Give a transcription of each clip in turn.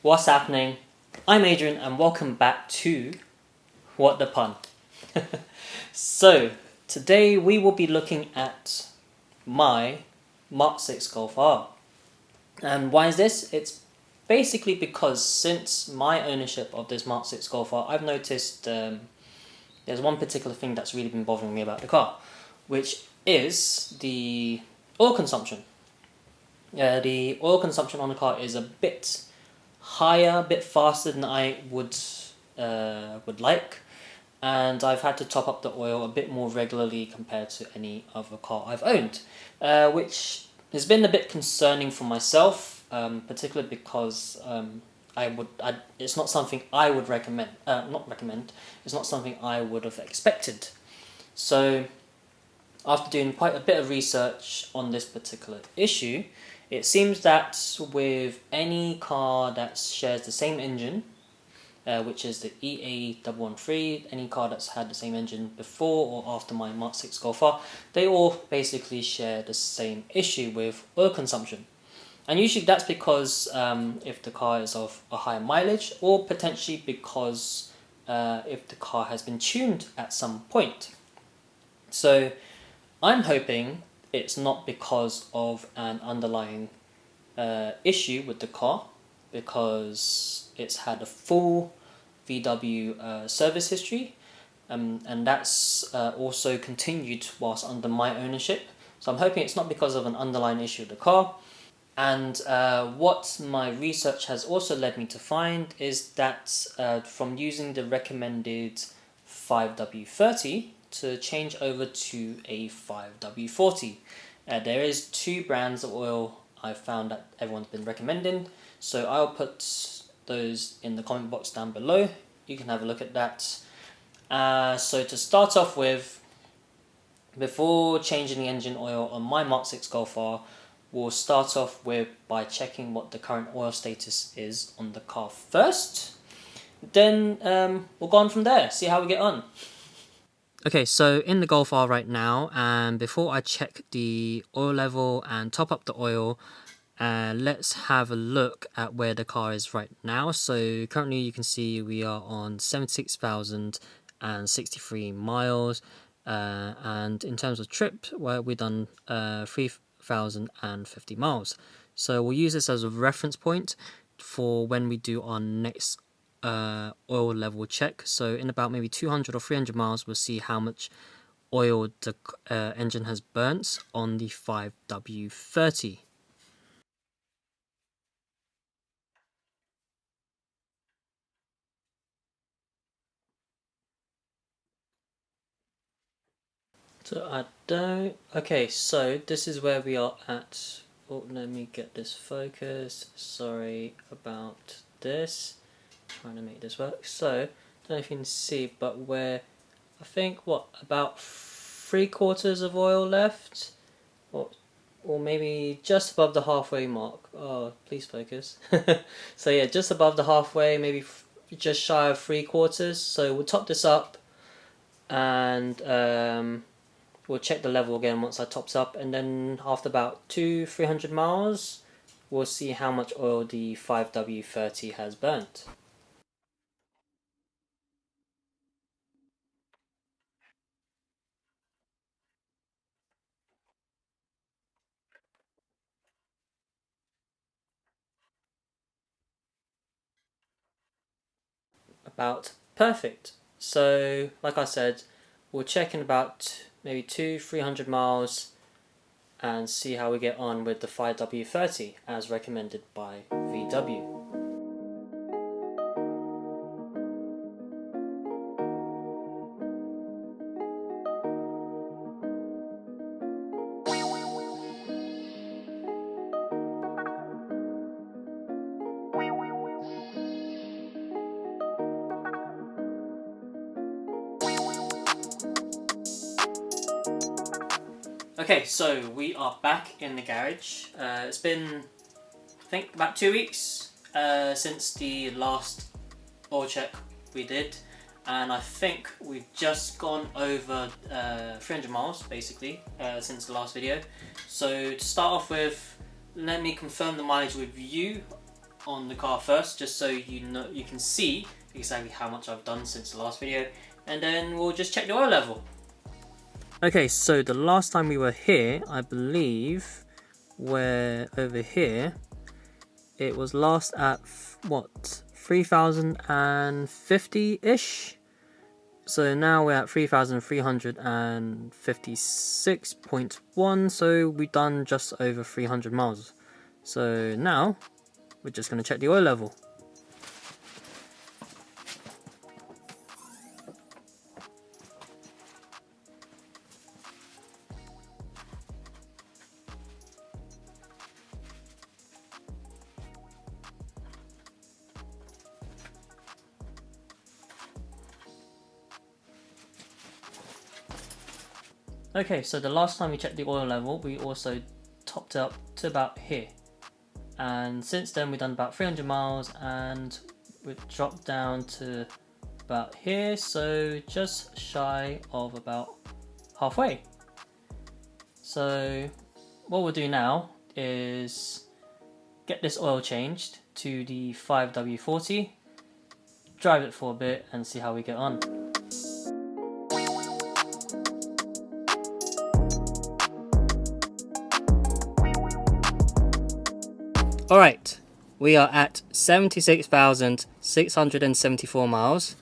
What's happening? I'm Adrian and welcome back to What the Pun. So, today we will be looking at my Mark 6 Golf R. And why is this? It's basically because since my ownership of this Mark 6 Golf R, I've noticed there's one particular thing that's really been bothering me about the car, which is the oil consumption. The oil consumption on the car is a bit higher, a bit faster than I would like, and I've had to top up the oil a bit more regularly compared to any other car I've owned, which has been a bit concerning for myself, particularly because it's not something I would recommend. Not recommend. It's not something I would have expected. So, after doing quite a bit of research on this particular issue, it seems that with any car that shares the same engine, which is the EA113, any car that's had the same engine before or after my Mark 6 Golf R, they all basically share the same issue with oil consumption. And usually that's because if the car is of a higher mileage, or potentially because if the car has been tuned at some point. So I'm hoping it's not because of an underlying issue with the car, because it's had a full VW service history, and that's also continued whilst under my ownership. So I'm hoping it's not because of an underlying issue with the car. And what my research has also led me to find is that from using the recommended 5W30 to change over to a 5W40. There is two brands of oil I've found that everyone's been recommending, so I'll put those in the comment box down below. You can have a look at that. So to start off with, before changing the engine oil on my Mark 6 Golf R, we'll start off with by checking what the current oil status is on the car first. Then we'll go on from there, see how we get on. Okay, so in the Golf R right now, and before I check the oil level and top up the oil, let's have a look at where the car is right now. So currently you can see we are on 76,063 miles, and in terms of trip, well, we've done 3,050 miles. So we'll use this as a reference point for when we do our next oil level check. So in about maybe 200 or 300 miles, we'll see how much oil the engine has burnt on the 5W30. So I don't. Okay, so this is where we are at. Oh, let me get this focused. Sorry about this. Trying to make this work. So, I don't know if you can see, but we're, I think, about 3/4 of oil left, or maybe just above the halfway mark. Oh, please focus. So yeah, just above the halfway, maybe just shy of 3/4. So we'll top this up, and we'll check the level again once that tops up, and then after about 200-300 miles, we'll see how much oil the 5W30 has burnt. About perfect. So, like I said, we'll check in about maybe 200-300 miles and see how we get on with the 5W30 as recommended by VW. Okay, so we are back in the garage. It's been, I think, about 2 weeks since the last oil check we did, and I think we've just gone over 300 miles basically since the last video. So to start off with, let me confirm the mileage with you on the car first, just so you can see exactly how much I've done since the last video, and then we'll just check the oil level. Okay, so the last time we were here, I believe we're over here. It was last at what, 3050-ish? So now we're at 3356.1, so we've done just over 300 miles. So now we're just going to check the oil level. Okay, so the last time we checked the oil level, we also topped it up to about here. And since then we've done about 300 miles and we've dropped down to about here, so just shy of about halfway. So what we'll do now is get this oil changed to the 5W40, drive it for a bit and see how we get on. Alright, we are at 76,674 miles.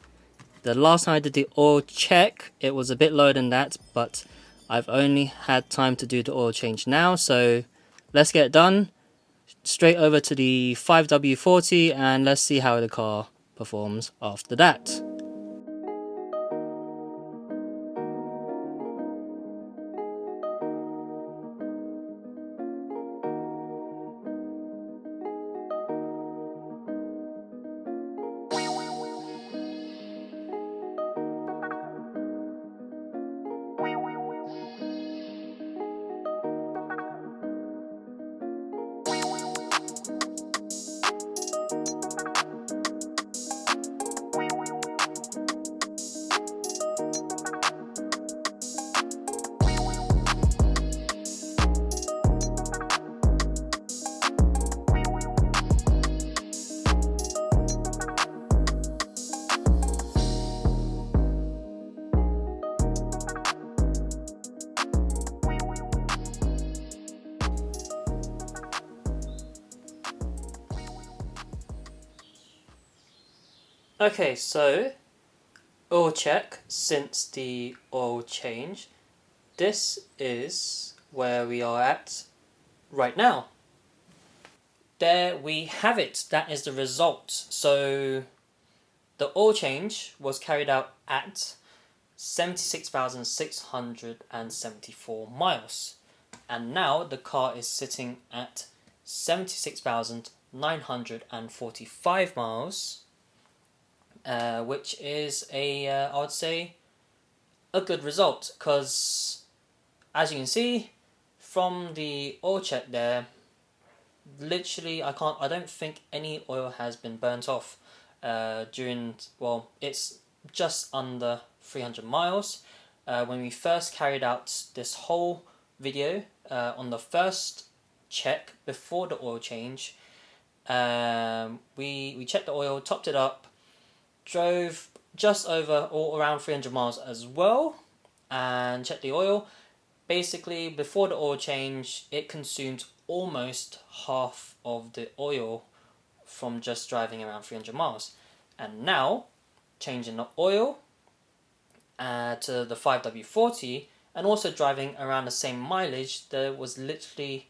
The last time I did the oil check, it was a bit lower than that, but I've only had time to do the oil change now, so let's get it done. Straight over to the 5W40 and let's see how the car performs after that. Okay, so oil check since the oil change. This is where we are at right now. There we have it. That is the result. So the oil change was carried out at 76,674 miles. And now the car is sitting at 76,945 miles. Which is I would say a good result, because as you can see from the oil check there, literally I don't think any oil has been burnt off well, it's just under 300 miles. When we first carried out this whole video, on the first check before the oil change, we checked the oil, topped it up, drove just over or around 300 miles as well, and checked the oil. Basically, before the oil change, it consumed almost half of the oil from just driving around 300 miles. And now, changing the oil to the 5W40 and also driving around the same mileage, there was literally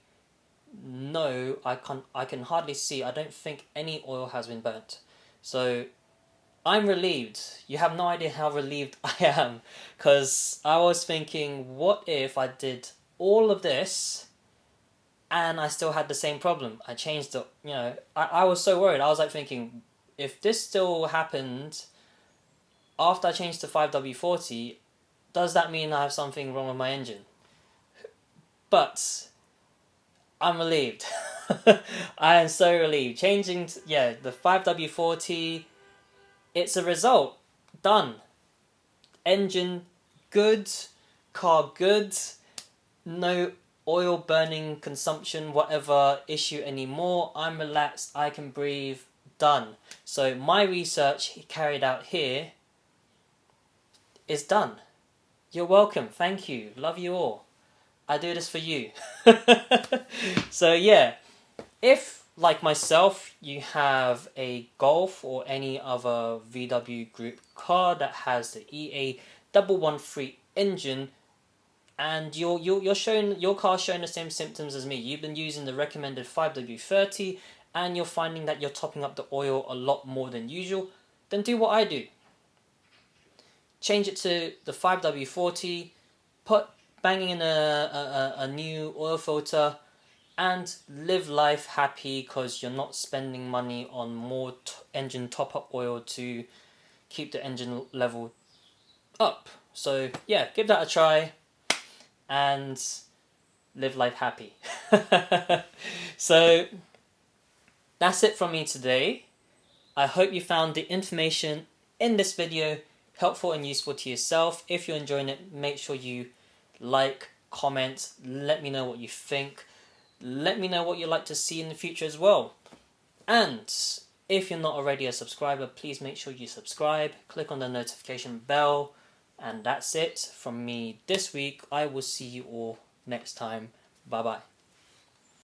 no, I can hardly see, I don't think any oil has been burnt. So I'm relieved. You have no idea how relieved I am, because I was thinking, what if I did all of this and I still had the same problem? I changed the, I was so worried. I was like thinking, if this still happened after I changed to 5W40, does that mean I have something wrong with my engine? But I'm relieved. I am so relieved. Changing to, the 5W40, it's a result. Done. Engine good, car good, no oil burning consumption, whatever issue anymore. I'm relaxed, I can breathe, done. So my research carried out here is done. You're welcome, thank you, love you all. I do this for you. So yeah, if like myself you have a Golf or any other VW group car that has the EA113 engine, and your car's showing the same symptoms as me, you've been using the recommended 5W30 and you're finding that you're topping up the oil a lot more than usual, then do what I do. Change it to the 5W40, banging in a new oil filter, and live life happy because you're not spending money on more engine top-up oil to keep the engine level up. So yeah, give that a try and live life happy. So that's it from me today. I hope you found the information in this video helpful and useful to yourself. If you're enjoying it, make sure you like, comment, let me know what you think. Let me know what you'd like to see in the future as well. And if you're not already a subscriber, please make sure you subscribe, click on the notification bell, and that's it from me this week. I will see you all next time. Bye bye.